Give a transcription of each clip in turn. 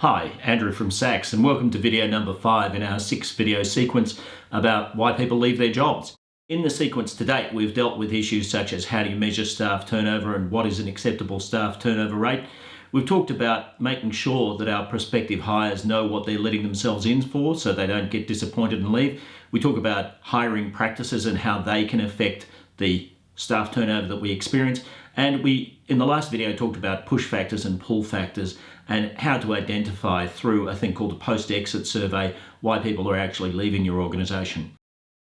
Hi, Andrew from Sachs, and welcome to video number 5 in our 6-video sequence about why people leave their jobs. In the sequence to date, we've dealt with issues such as how do you measure staff turnover and what is an acceptable staff turnover rate. We've talked about making sure that our prospective hires know what they're letting themselves in for so they don't get disappointed and leave. We talk about hiring practices and how they can affect the staff turnover that we experience. And we, in the last video, talked about push factors and pull factors and how to identify through a thing called a post-exit survey why people are actually leaving your organisation.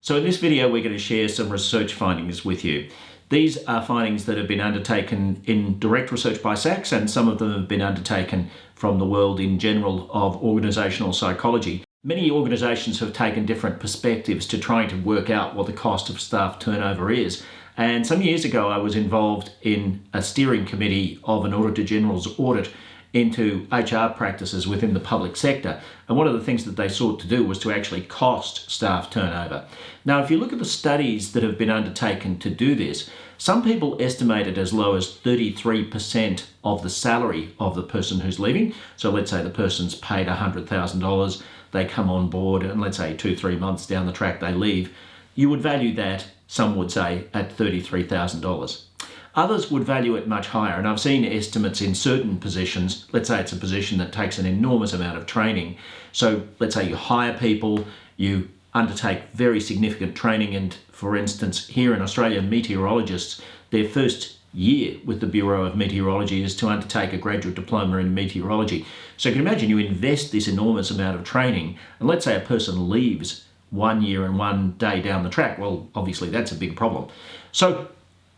So in this video, we're going to share some research findings with you. These are findings that have been undertaken in direct research by Sachs, and some of them have been undertaken from the world in general of organisational psychology. Many organisations have taken different perspectives to trying to work out what the cost of staff turnover is. And some years ago, I was involved in a steering committee of an Auditor General's audit into HR practices within the public sector. And one of the things that they sought to do was to actually cost staff turnover. Now, if you look at the studies that have been undertaken to do this, some people estimate it as low as 33% of the salary of the person who's leaving. So let's say the person's paid $100,000, they come on board, and let's say 2-3 months down the track they leave. You would value that, some would say, at $33,000. Others would value it much higher, and I've seen estimates in certain positions. Let's say it's a position that takes an enormous amount of training. So let's say you hire people, you undertake very significant training, and for instance, here in Australia, meteorologists, their first year with the Bureau of Meteorology is to undertake a graduate diploma in meteorology. So you can imagine you invest this enormous amount of training, and let's say a person leaves 1 year and 1 day down the track. Well, obviously that's a big problem. So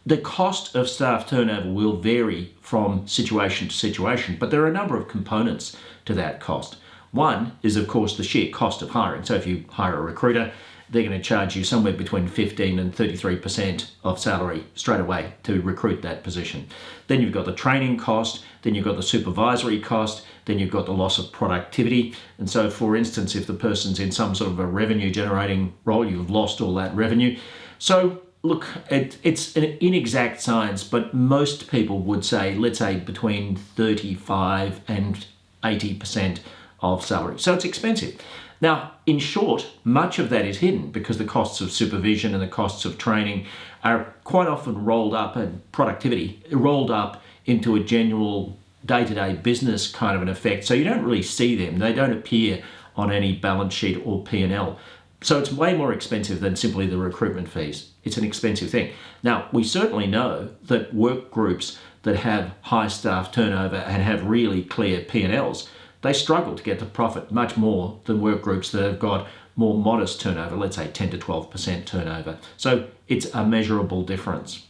the cost of staff turnover will vary from situation to situation, but there are a number of components to that cost. One is, of course, the sheer cost of hiring. So if you hire a recruiter, they're going to charge you somewhere between 15 and 33% of salary straight away to recruit that position. Then you've got the training cost, then you've got the supervisory cost, then you've got the loss of productivity. And so, for instance, if the person's in some sort of a revenue generating role, you've lost all that revenue. So look, it's an inexact science, but most people would say, let's say between 35 and 80% of salary. So it's expensive. Now, in short, much of that is hidden because the costs of supervision and the costs of training are quite often rolled up, and productivity rolled up into a general day-to-day business kind of an effect. So you don't really see them. They don't appear on any balance sheet or P&L. So it's way more expensive than simply the recruitment fees. It's an expensive thing. Now, we certainly know that work groups that have high staff turnover and have really clear P&Ls, they struggle to get to profit much more than work groups that have got more modest turnover, let's say 10 to 12% turnover. So it's a measurable difference.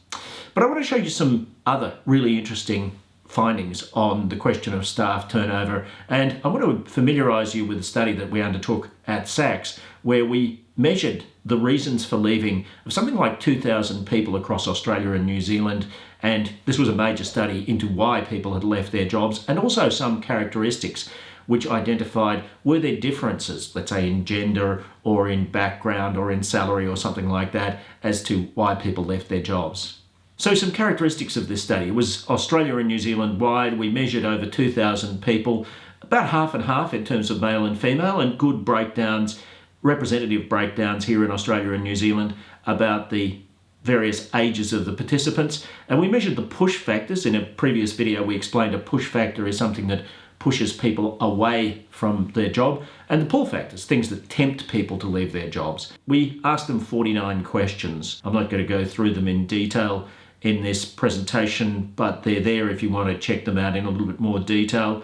But I want to show you some other really interesting findings on the question of staff turnover, and I want to familiarise you with a study that we undertook at Sachs where we measured the reasons for leaving of something like 2,000 people across Australia and New Zealand, and this was a major study into why people had left their jobs and also some characteristics which identified were there differences, let's say in gender or in background or in salary or something like that, as to why people left their jobs. So some characteristics of this study. It was Australia and New Zealand wide. We measured over 2,000 people, about half and half in terms of male and female, and good breakdowns, representative breakdowns here in Australia and New Zealand about the various ages of the participants. And we measured the push factors. In a previous video, we explained a push factor is something that pushes people away from their job, and the pull factors, things that tempt people to leave their jobs. We asked them 49 questions. I'm not going to go through them in detail in this presentation, but they're there if you want to check them out in a little bit more detail.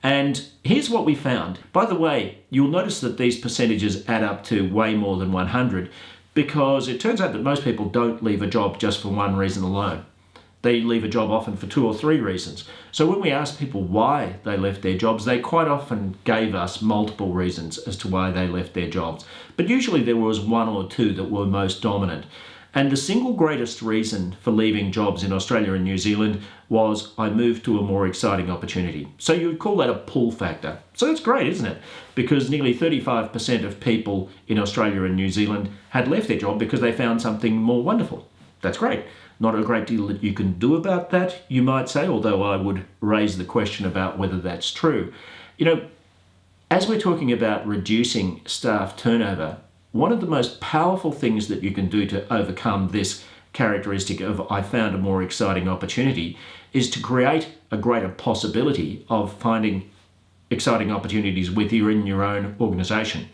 And here's what we found. By the way, you'll notice that these percentages add up to way more than 100 because it turns out that most people don't leave a job just for one reason alone. They leave a job often for 2 or 3 reasons. So when we asked people why they left their jobs, they quite often gave us multiple reasons as to why they left their jobs. But usually there was 1 or 2 that were most dominant. And the single greatest reason for leaving jobs in Australia and New Zealand was I moved to a more exciting opportunity. So you would call that a pull factor. So that's great, isn't it? Because nearly 35% of people in Australia and New Zealand had left their job because they found something more wonderful. That's great. Not a great deal that you can do about that, you might say, although I would raise the question about whether that's true. You know, as we're talking about reducing staff turnover, one of the most powerful things that you can do to overcome this characteristic of I found a more exciting opportunity is to create a greater possibility of finding exciting opportunities within your own organisation.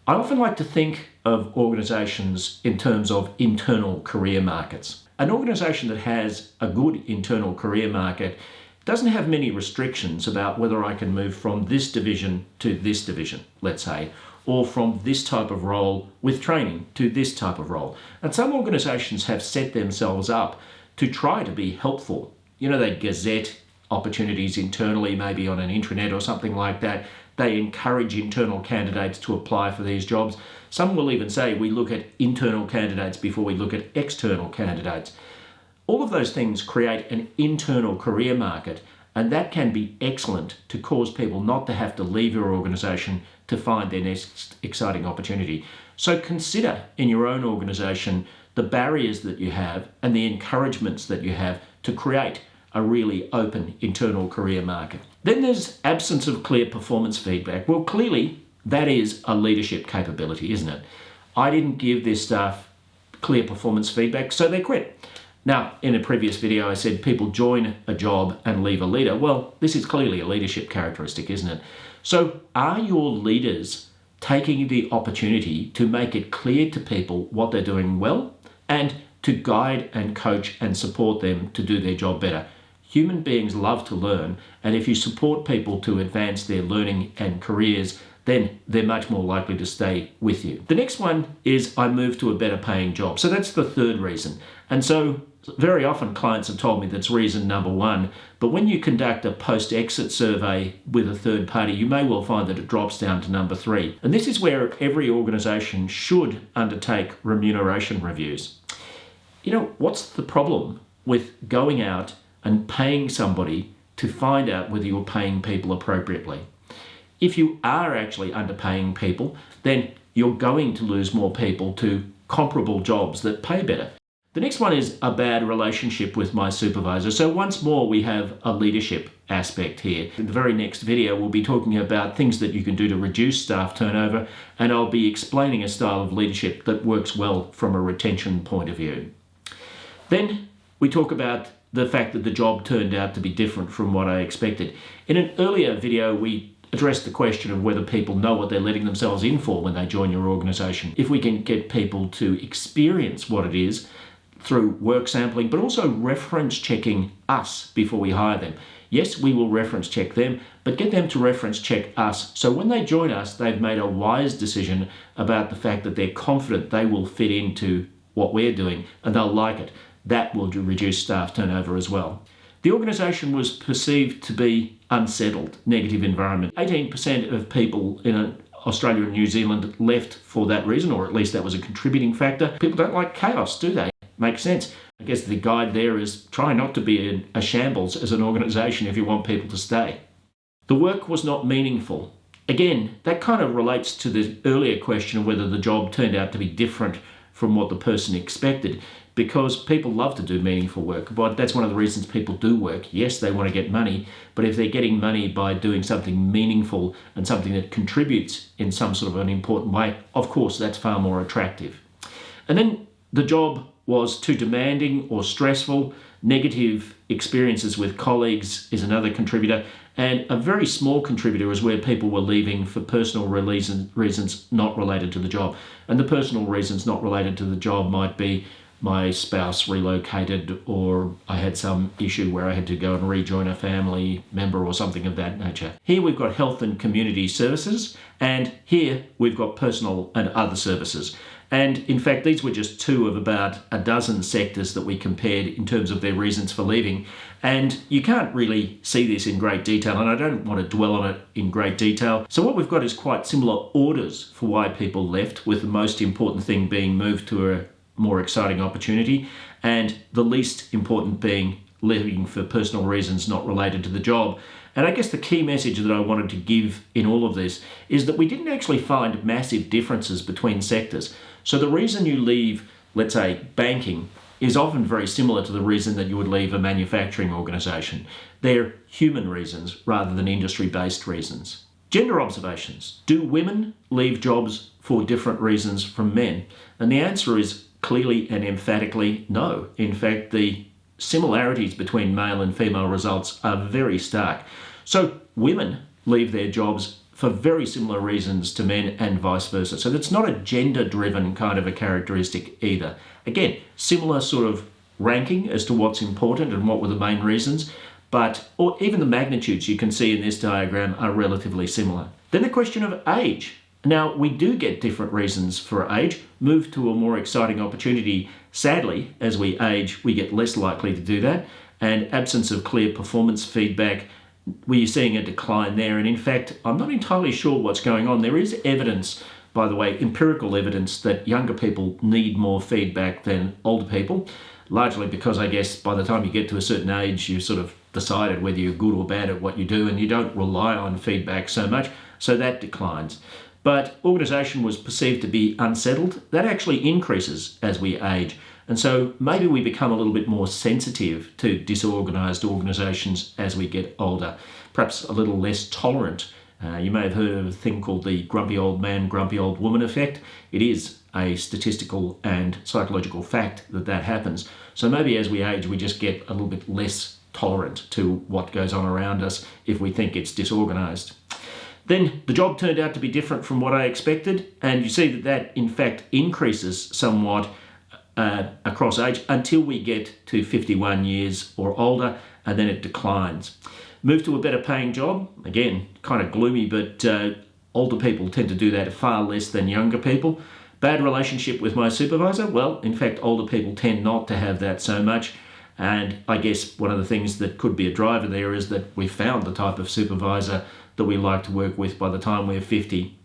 I often like to think of organisations in terms of internal career markets. An organisation that has a good internal career market doesn't have many restrictions about whether I can move from this division to this division, let's say, or from this type of role with training to this type of role. And some organisations have set themselves up to try to be helpful. You know, they gazette opportunities internally, maybe on an intranet or something like that. They encourage internal candidates to apply for these jobs. Some will even say we look at internal candidates before we look at external candidates. All of those things create an internal career market, and that can be excellent to cause people not to have to leave your organisation to find their next exciting opportunity. So consider in your own organisation the barriers that you have and the encouragements that you have to create a really open internal career market. Then there's absence of clear performance feedback. Well, clearly that is a leadership capability, isn't it? I didn't give this staff clear performance feedback, so they quit. Now, in a previous video, I said people join a job and leave a leader. Well, this is clearly a leadership characteristic, isn't it? So are your leaders taking the opportunity to make it clear to people what they're doing well and to guide and coach and support them to do their job better? Human beings love to learn, and if you support people to advance their learning and careers, then they're much more likely to stay with you. The next one is I move to a better paying job. So that's the third reason. And so very often clients have told me that's reason number one, but when you conduct a post-exit survey with a third party, you may well find that it drops down to number three. And this is where every organisation should undertake remuneration reviews. You know, what's the problem with going out and paying somebody to find out whether you're paying people appropriately? If you are actually underpaying people, then you're going to lose more people to comparable jobs that pay better. The next one is a bad relationship with my supervisor. So once more, we have a leadership aspect here. In the very next video, we'll be talking about things that you can do to reduce staff turnover, and I'll be explaining a style of leadership that works well from a retention point of view. Then we talk about the fact that the job turned out to be different from what I expected. In an earlier video, we addressed the question of whether people know what they're letting themselves in for when they join your organisation. If we can get people to experience what it is through work sampling, but also reference checking us before we hire them. Yes, we will reference check them, but get them to reference check us. So when they join us, they've made a wise decision about the fact that they're confident they will fit into what we're doing and they'll like it. That will reduce staff turnover as well. The organisation was perceived to be unsettled, negative environment. 18% of people in Australia and New Zealand left for that reason, or at least that was a contributing factor. People don't like chaos, do they? Makes sense. I guess the guide there is try not to be a shambles as an organisation if you want people to stay. The work was not meaningful. Again, that kind of relates to the earlier question of whether the job turned out to be different from what the person expected, because people love to do meaningful work. But that's one of the reasons people do work. Yes, they want to get money, but if they're getting money by doing something meaningful and something that contributes in some sort of an important way, of course, that's far more attractive. And then the job was too demanding or stressful. Negative experiences with colleagues is another contributor. And a very small contributor is where people were leaving for personal reasons not related to the job. And the personal reasons not related to the job might be my spouse relocated, or I had some issue where I had to go and rejoin a family member or something of that nature. Here we've got health and community services, and here we've got personal and other services. And in fact, these were just two of about a dozen sectors that we compared in terms of their reasons for leaving. And you can't really see this in great detail, and I don't want to dwell on it in great detail. So what we've got is quite similar orders for why people left, with the most important thing being moved to a more exciting opportunity, and the least important being leaving for personal reasons not related to the job. And I guess the key message that I wanted to give in all of this is that we didn't actually find massive differences between sectors. So the reason you leave, let's say, banking is often very similar to the reason that you would leave a manufacturing organisation. They're human reasons rather than industry-based reasons. Gender observations. Do women leave jobs for different reasons from men? And the answer is clearly and emphatically no. In fact, the similarities between male and female results are very stark. So women leave their jobs for very similar reasons to men and vice versa. So that's not a gender-driven kind of a characteristic either. Again, similar sort of ranking as to what's important and what were the main reasons, or even the magnitudes you can see in this diagram are relatively similar. Then the question of age. Now, we do get different reasons for age. Move to a more exciting opportunity. Sadly, as we age, we get less likely to do that. And absence of clear performance feedback, we're seeing a decline there. And in fact, I'm not entirely sure what's going on. There is evidence, by the way, empirical evidence, that younger people need more feedback than older people, largely because I guess by the time you get to a certain age, you sort of decided whether you're good or bad at what you do, and you don't rely on feedback so much, so that declines. But organisation was perceived to be unsettled. That actually increases as we age. And so maybe we become a little bit more sensitive to disorganised organisations as we get older, perhaps a little less tolerant. You may have heard of a thing called the grumpy old man, grumpy old woman effect. It is a statistical and psychological fact that happens. So maybe as we age, we just get a little bit less tolerant to what goes on around us if we think it's disorganised. Then the job turned out to be different from what I expected, and you see that in fact increases somewhat across age until we get to 51 years or older, and then it declines. Move to a better paying job, again, kind of gloomy, but older people tend to do that far less than younger people. Bad relationship with my supervisor, well, in fact, older people tend not to have that so much. And I guess one of the things that could be a driver there is that we found the type of supervisor that we like to work with by the time we're 50.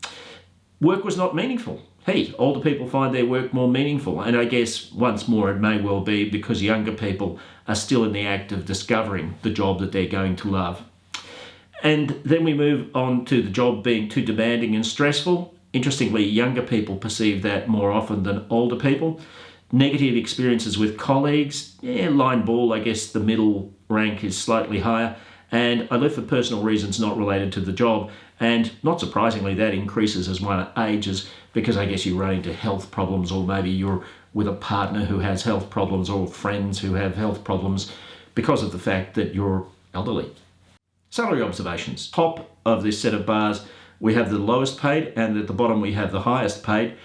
Work was not meaningful. Hey, older people find their work more meaningful. And I guess once more it may well be because younger people are still in the act of discovering the job that they're going to love. And then we move on to the job being too demanding and stressful. Interestingly, younger people perceive that more often than older people. Negative experiences with colleagues, line ball, I guess the middle rank is slightly higher. And I left for personal reasons not related to the job. And not surprisingly, that increases as one ages because I guess you run into health problems, or maybe you're with a partner who has health problems or friends who have health problems because of the fact that you're elderly. Salary observations. Top of this set of bars, we have the lowest paid, and at the bottom we have the highest paid.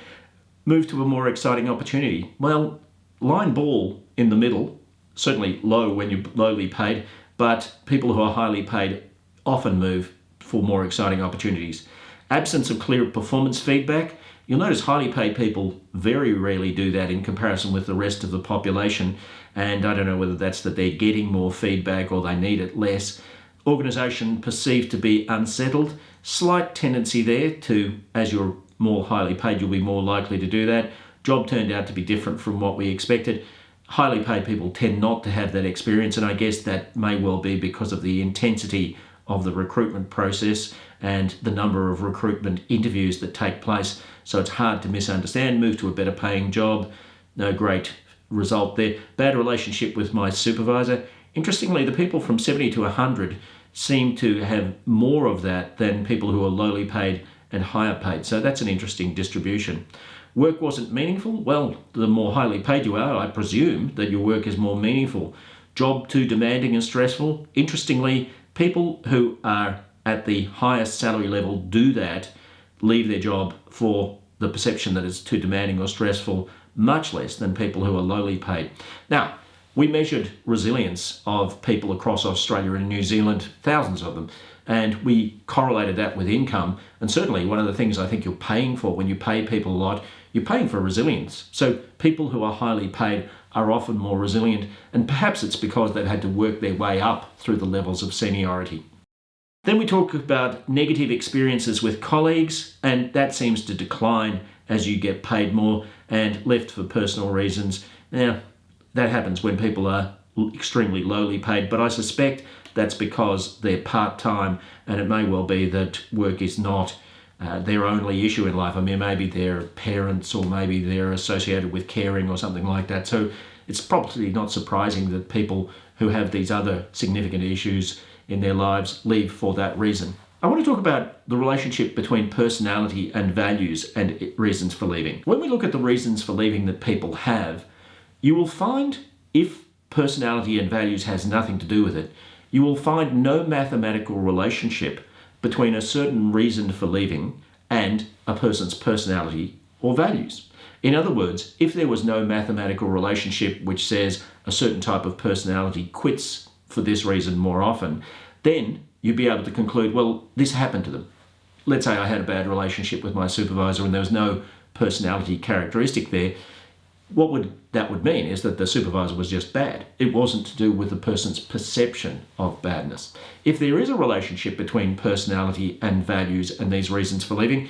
Move to a more exciting opportunity. Well, line ball in the middle, certainly low when you're lowly paid, but people who are highly paid often move for more exciting opportunities. Absence of clear performance feedback. You'll notice highly paid people very rarely do that in comparison with the rest of the population, and I don't know whether that's that they're getting more feedback or they need it less. Organisation perceived to be unsettled. Slight tendency there to, as you're more highly paid, you'll be more likely to do that. Job turned out to be different from what we expected. Highly paid people tend not to have that experience, and I guess that may well be because of the intensity of the recruitment process and the number of recruitment interviews that take place. So it's hard to misunderstand. Move to a better paying job. No great result there. Bad relationship with my supervisor. Interestingly, the people from 70 to 100 seem to have more of that than people who are lowly paid and higher paid. So that's an interesting distribution. Work wasn't meaningful. Well, the more highly paid you are, I presume that your work is more meaningful. Job too demanding and stressful. Interestingly, people who are at the highest salary level do that, leave their job for the perception that it's too demanding or stressful, much less than people who are lowly paid. Now, we measured resilience of people across Australia and New Zealand, thousands of them, and we correlated that with income. And certainly one of the things I think you're paying for when you pay people a lot, you're paying for resilience. So people who are highly paid are often more resilient, and perhaps it's because they've had to work their way up through the levels of seniority. Then we talk about negative experiences with colleagues, and that seems to decline as you get paid more and left for personal reasons. Now, that happens when people are extremely lowly paid, but I suspect that's because they're part-time, and it may well be that work is not their only issue in life. I mean, maybe they're parents, or maybe they're associated with caring or something like that. So it's probably not surprising that people who have these other significant issues in their lives leave for that reason. I want to talk about the relationship between personality and values and reasons for leaving. When we look at the reasons for leaving that people have, you will find, if personality and values has nothing to do with it, you will find no mathematical relationship between a certain reason for leaving and a person's personality or values. In other words, if there was no mathematical relationship which says a certain type of personality quits for this reason more often, then you'd be able to conclude, well, this happened to them. Let's say I had a bad relationship with my supervisor and there was no personality characteristic there. What that would mean is that the supervisor was just bad. It wasn't to do with the person's perception of badness. If there is a relationship between personality and values and these reasons for leaving,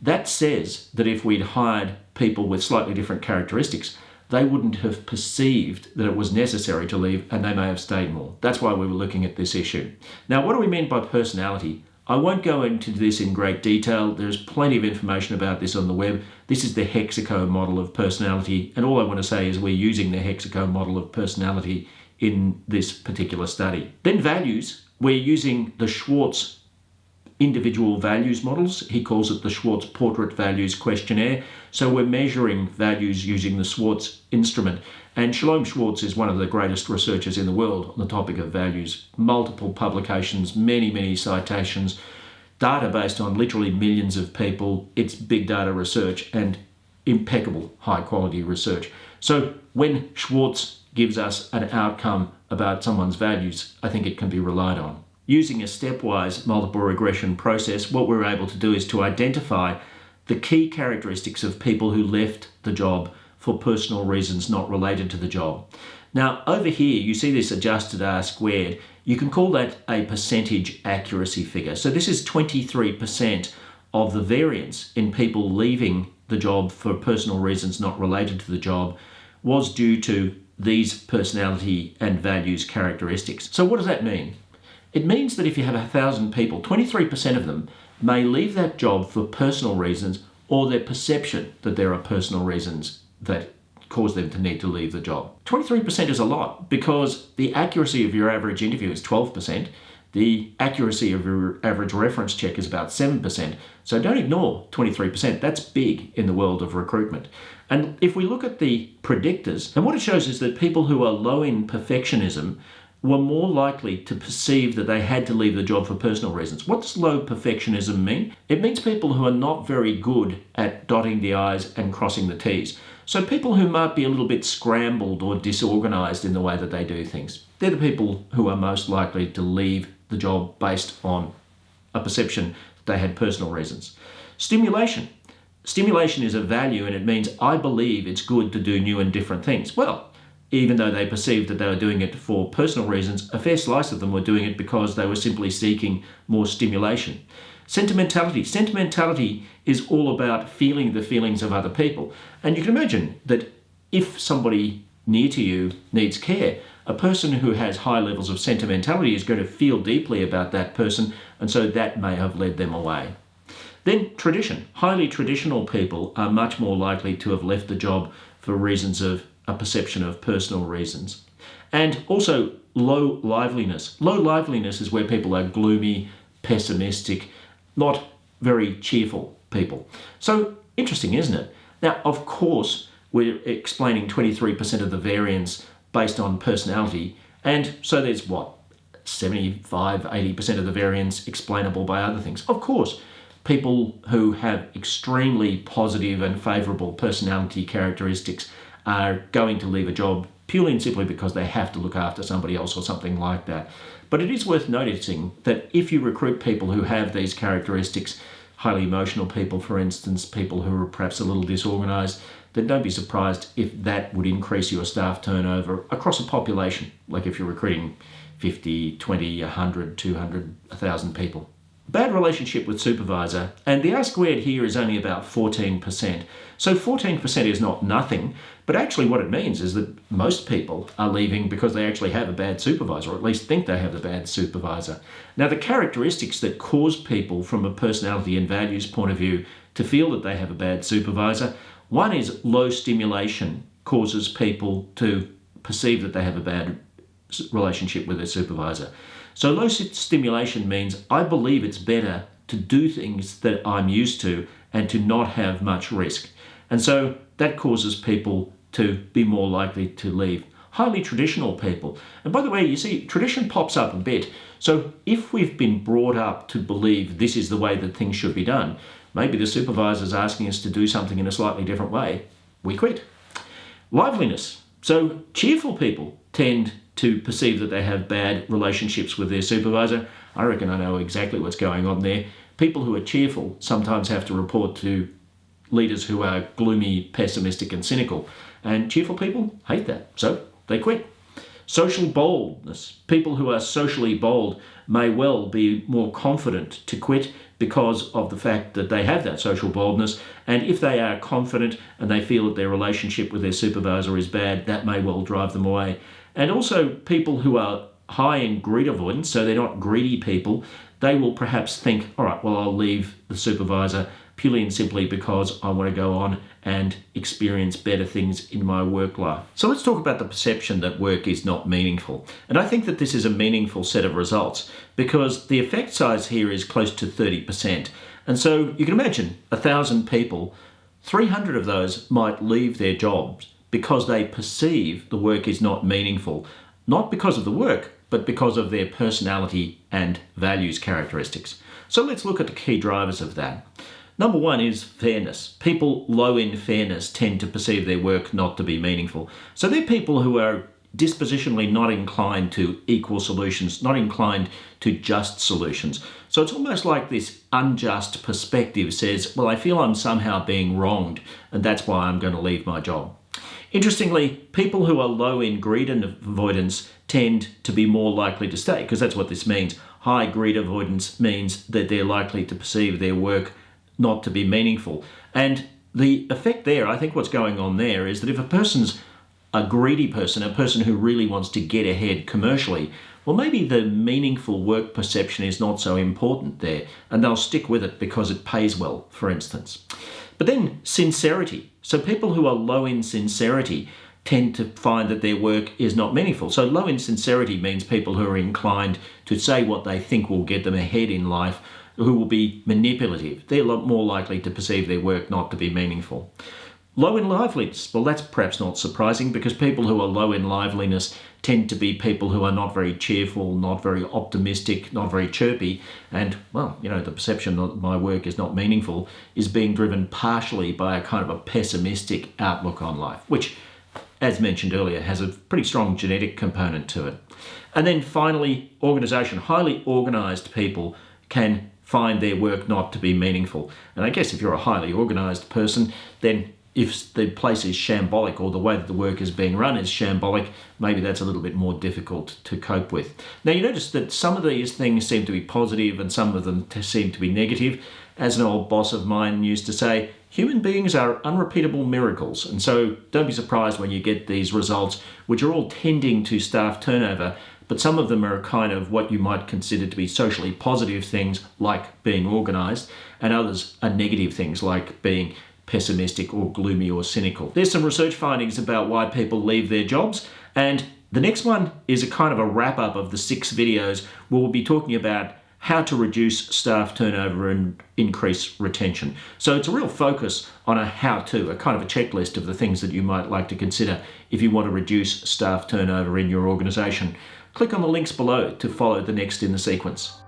that says that if we'd hired people with slightly different characteristics, they wouldn't have perceived that it was necessary to leave and they may have stayed more. That's why we were looking at this issue. Now, what do we mean by personality? I won't go into this in great detail. There's plenty of information about this on the web. This is the hexaco model of personality, and all I want to say is we're using the hexaco model of personality in this particular study. Then values, we're using the Schwartz individual values models. He calls it the Schwartz Portrait Values Questionnaire. So we're measuring values using the Schwartz instrument. And Shalom Schwartz is one of the greatest researchers in the world on the topic of values. Multiple publications, many citations, data based on literally millions of people. It's big data research and impeccable high quality research. So when Schwartz gives us an outcome about someone's values, I think it can be relied on. Using a stepwise multiple regression process, what we're able to do is to identify the key characteristics of people who left the job for personal reasons not related to the job. Now, over here, you see this adjusted R squared. You can call that a percentage accuracy figure. So this is 23% of the variance in people leaving the job for personal reasons not related to the job was due to these personality and values characteristics. So what does that mean? It means that if you have 1,000 people, 23% of them may leave that job for personal reasons or their perception that there are personal reasons that cause them to need to leave the job. 23% is a lot because the accuracy of your average interview is 12%. The accuracy of your average reference check is about 7%. So don't ignore 23%. That's big in the world of recruitment. And if we look at the predictors, and what it shows is that people who are low in perfectionism were more likely to perceive that they had to leave the job for personal reasons. What does low perfectionism mean? It means people who are not very good at dotting the I's and crossing the T's. So people who might be a little bit scrambled or disorganized in the way that they do things. They're the people who are most likely to leave the job based on a perception that they had personal reasons. Stimulation. Stimulation is a value and it means I believe it's good to do new and different things. Well, even though they perceived that they were doing it for personal reasons, a fair slice of them were doing it because they were simply seeking more stimulation. Sentimentality. Sentimentality is all about feeling the feelings of other people. And you can imagine that if somebody near to you needs care, a person who has high levels of sentimentality is going to feel deeply about that person, and so that may have led them away. Then tradition. Highly traditional people are much more likely to have left the job for reasons of a perception of personal reasons. And also low liveliness. Low liveliness is where people are gloomy, pessimistic, not very cheerful people. So interesting, isn't it? Now, of course, we're explaining 23% of the variance based on personality. And so there's what? 75, 80% of the variance explainable by other things. Of course, people who have extremely positive and favorable personality characteristics are going to leave a job purely and simply because they have to look after somebody else or something like that. But it is worth noticing that if you recruit people who have these characteristics, highly emotional people, for instance, people who are perhaps a little disorganized, then don't be surprised if that would increase your staff turnover across a population, like if you're recruiting 50, 20, 100, 200, 1,000 people. Bad relationship with supervisor, and the R squared here is only about 14%. So 14% is not nothing, but actually what it means is that most people are leaving because they actually have a bad supervisor, or at least think they have a bad supervisor. Now, the characteristics that cause people from a personality and values point of view to feel that they have a bad supervisor, one is low stimulation causes people to perceive that they have a bad relationship with their supervisor. So low stimulation means I believe it's better to do things that I'm used to and to not have much risk. And so that causes people to be more likely to leave. Highly traditional people. And by the way, you see, tradition pops up a bit. So if we've been brought up to believe this is the way that things should be done, maybe the supervisor's asking us to do something in a slightly different way, we quit. Liveliness. So cheerful people tend to perceive that they have bad relationships with their supervisor. I reckon I know exactly what's going on there. People who are cheerful sometimes have to report to leaders who are gloomy, pessimistic and cynical. And cheerful people hate that, so they quit. Social boldness. People who are socially bold may well be more confident to quit because of the fact that they have that social boldness. And if they are confident and they feel that their relationship with their supervisor is bad, that may well drive them away. And also people who are high in greed avoidance, so they're not greedy people, they will perhaps think, all right, well, I'll leave the supervisor purely and simply because I want to go on and experience better things in my work life. So let's talk about the perception that work is not meaningful. And I think that this is a meaningful set of results because the effect size here is close to 30%. And so you can imagine 1,000 people, 300 of those might leave their jobs because they perceive the work is not meaningful, not because of the work, but because of their personality and values characteristics. So let's look at the key drivers of that. Number one is fairness. People low in fairness tend to perceive their work not to be meaningful. So they're people who are dispositionally not inclined to equal solutions, not inclined to just solutions. So it's almost like this unjust perspective says, well, I feel I'm somehow being wronged, and that's why I'm going to leave my job. Interestingly, people who are low in greed and avoidance tend to be more likely to stay, because that's what this means. High greed avoidance means that they're likely to perceive their work not to be meaningful. And the effect there, I think what's going on there is that if a person's a greedy person, a person who really wants to get ahead commercially, well, maybe the meaningful work perception is not so important there, and they'll stick with it because it pays well, for instance. But then sincerity. So people who are low in sincerity tend to find that their work is not meaningful. So low in sincerity means people who are inclined to say what they think will get them ahead in life, who will be manipulative. They're more likely to perceive their work not to be meaningful. Low in liveliness. Well, that's perhaps not surprising because people who are low in liveliness tend to be people who are not very cheerful, not very optimistic, not very chirpy. And, well, the perception that my work is not meaningful is being driven partially by a kind of a pessimistic outlook on life, which, as mentioned earlier, has a pretty strong genetic component to it. And then finally, organisation. Highly organised people can find their work not to be meaningful. And I guess if you're a highly organised person, then if the place is shambolic or the way that the work is being run is shambolic, maybe that's a little bit more difficult to cope with. Now, you notice that some of these things seem to be positive and some of them seem to be negative. As an old boss of mine used to say, human beings are unrepeatable miracles. And so don't be surprised when you get these results, which are all tending to staff turnover, but some of them are kind of what you might consider to be socially positive things like being organised, and others are negative things like being pessimistic or gloomy or cynical. There's some research findings about why people leave their jobs, and the next one is a kind of a wrap-up of the 6 videos where we'll be talking about how to reduce staff turnover and increase retention. So it's a real focus on a how-to, a kind of a checklist of the things that you might like to consider if you want to reduce staff turnover in your organisation. Click on the links below to follow the next in the sequence.